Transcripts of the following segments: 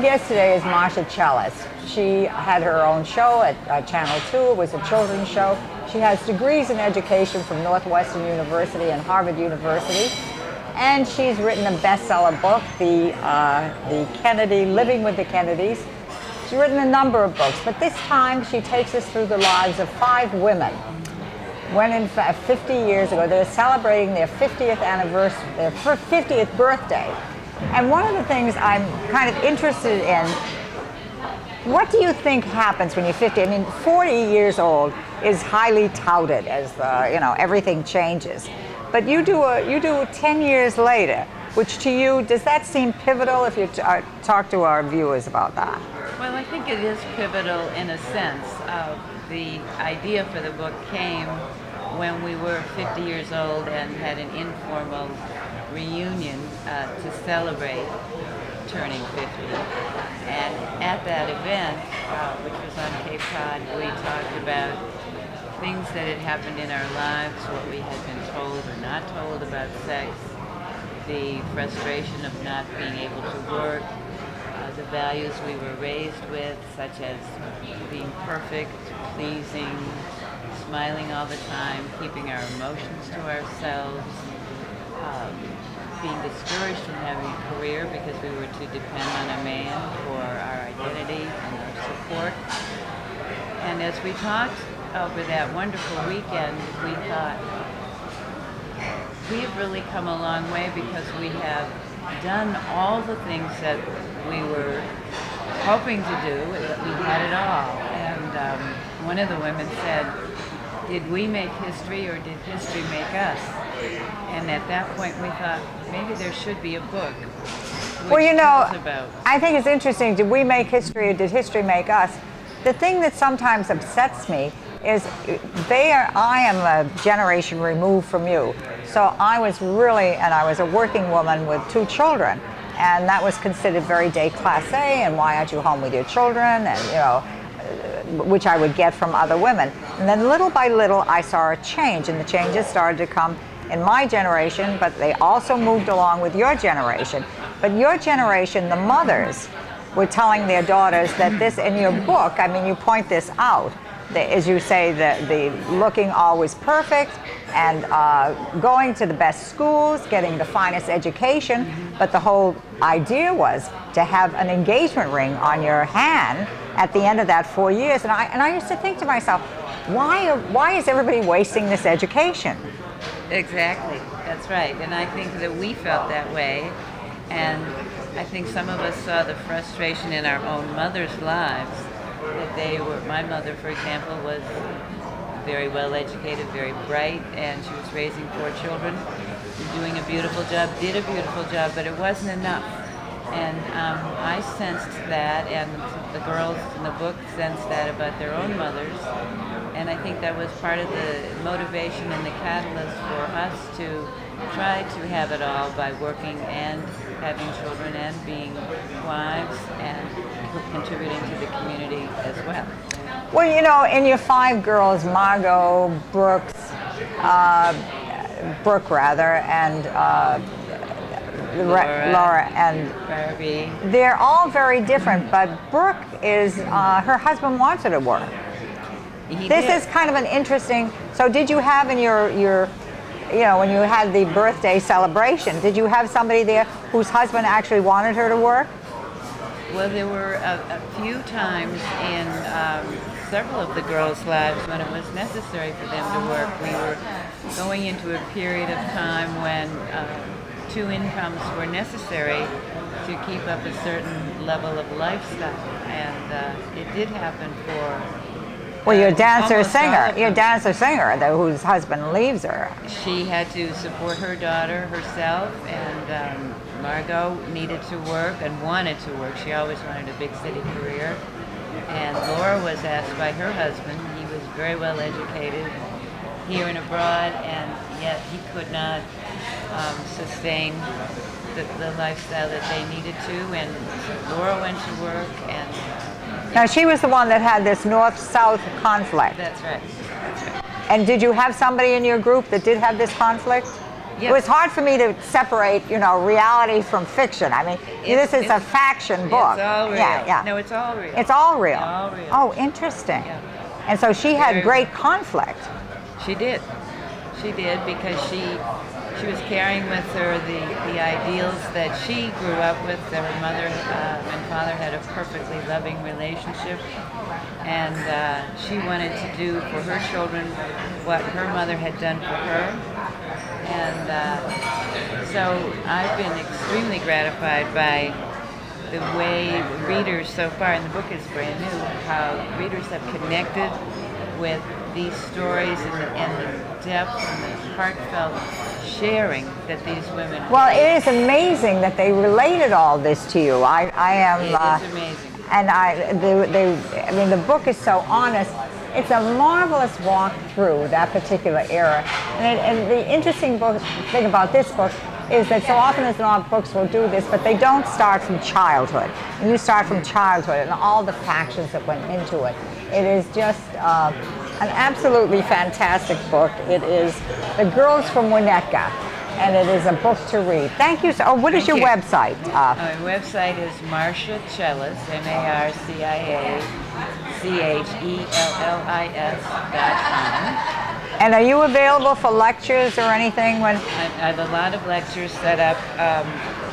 guest today is Marcia Challis. She had her own show at Channel 2. It was a children's show. She has degrees in education from Northwestern University and Harvard University. And she's written a bestseller book, the Kennedy, Living with the Kennedys. She's written a number of books, but this time she takes us through the lives of 5 women. When in fact 50 years ago, they're celebrating their 50th anniversary, their 50th birthday. And one of the things I'm kind of interested in, what do you think happens when you're 50? I mean, 40 years old is highly touted as everything changes. But you do 10 years later, which to you, does that seem pivotal if you talk to our viewers about that? Well, I think it is pivotal in a sense. The idea for the book came when we were 50 years old and had an informal reunion to celebrate turning 50. And at that event, which was on Cape Cod, we talked about things that had happened in our lives, what we had been told or not told about sex, the frustration of not being able to work, the values we were raised with, such as being perfect, pleasing, smiling all the time, keeping our emotions to ourselves, being discouraged from having a career because we were to depend on a man for our identity and our support. And as we talked over that wonderful weekend, we thought, we have really come a long way because we have done all the things that we were hoping to do, that we had it all. And one of the women said, did we make history or did history make us? And at that point we thought, maybe there should be a book. Well, you know, I think it's interesting, did we make history or did history make us? The thing that sometimes upsets me is I am a generation removed from you. So I was a working woman with 2 children. And that was considered very déclassé, and why aren't you home with your children? And, which I would get from other women. And then little by little, I saw a change, and the changes started to come in my generation, but they also moved along with your generation. But your generation, the mothers, were telling their daughters that this, in your book, I mean, you point this out, as you say, the looking always perfect, and going to the best schools, getting the finest education, but the whole idea was to have an engagement ring on your hand at the end of that 4 years. And I used to think to myself, why is everybody wasting this education? Exactly, that's right. And I think that we felt that way, and I think some of us saw the frustration in our own mothers' lives, that my mother, for example, was very well educated, very bright, and she was raising 4 children, doing a beautiful job, did a beautiful job, but it wasn't enough. And I sensed that, and the girls in the book sensed that about their own mothers. And I think that was part of the motivation and the catalyst for us to try to have it all by working and having children and being wives and contributing to the community as well. Well, you know, in your 5 girls, Margot, Brooke, and Laura and Barbie. They're all very different, but Brooke is, her husband wants her to work. This is kind of an interesting, so did you have in your when you had the birthday celebration, did you have somebody there whose husband actually wanted her to work? Well, there were a few times in several of the girls' lives when it was necessary for them to work. We were going into a period of time when 2 incomes were necessary to keep up a certain level of lifestyle, and it did happen for well, your dancer-singer, whose husband leaves her. She had to support her daughter herself, and Margot needed to work and wanted to work. She always wanted a big city career. And Laura was asked by her husband, he was very well educated here and abroad, and yet he could not sustain the lifestyle that they needed to, and Laura went to work. And now she was the one that had this north-south conflict. That's right. That's right. And did you have somebody in your group that did have this conflict? It was hard for me to separate, you know, reality from fiction. I mean, this is a faction book. It's all real. Yeah. No, it's all real. It's all real. All real. Oh, interesting. Yeah. And so she had great conflict. She did. She did, because she was carrying with her the ideals that she grew up with. That her mother and father had a perfectly loving relationship, and she wanted to do for her children what her mother had done for her. And so I've been extremely gratified by the way readers so far, and the book is brand new, how readers have connected with these stories and the depth and the heartfelt sharing that these women. Well, it is amazing that they related all this to you. I am. It is amazing. And I mean, the book is so honest. It's a marvelous walk through that particular era. And the interesting thing about this book is that so often as not books will do this, but they don't start from childhood. And you start from childhood and all the factions that went into it. It is just an absolutely fantastic book. It is The Girls from Winnetka, and it is a book to read. Thank you. Oh, what is your website? My website is Marcia Chellis, MarciaChellis.com. And are you available for lectures or anything? I have a lot of lectures set up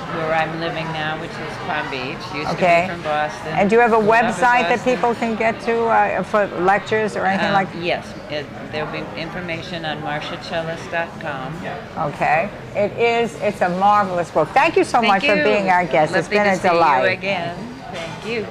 where I'm living now, which is Palm Beach. Used to be from Boston. And do you have a website that people can get to for lectures or anything like that? Yes. There'll be information on MarciaChellis.com. Okay. It's a marvelous book. Thank you so much for being our guest. It's been a delight. See you again. Thank you.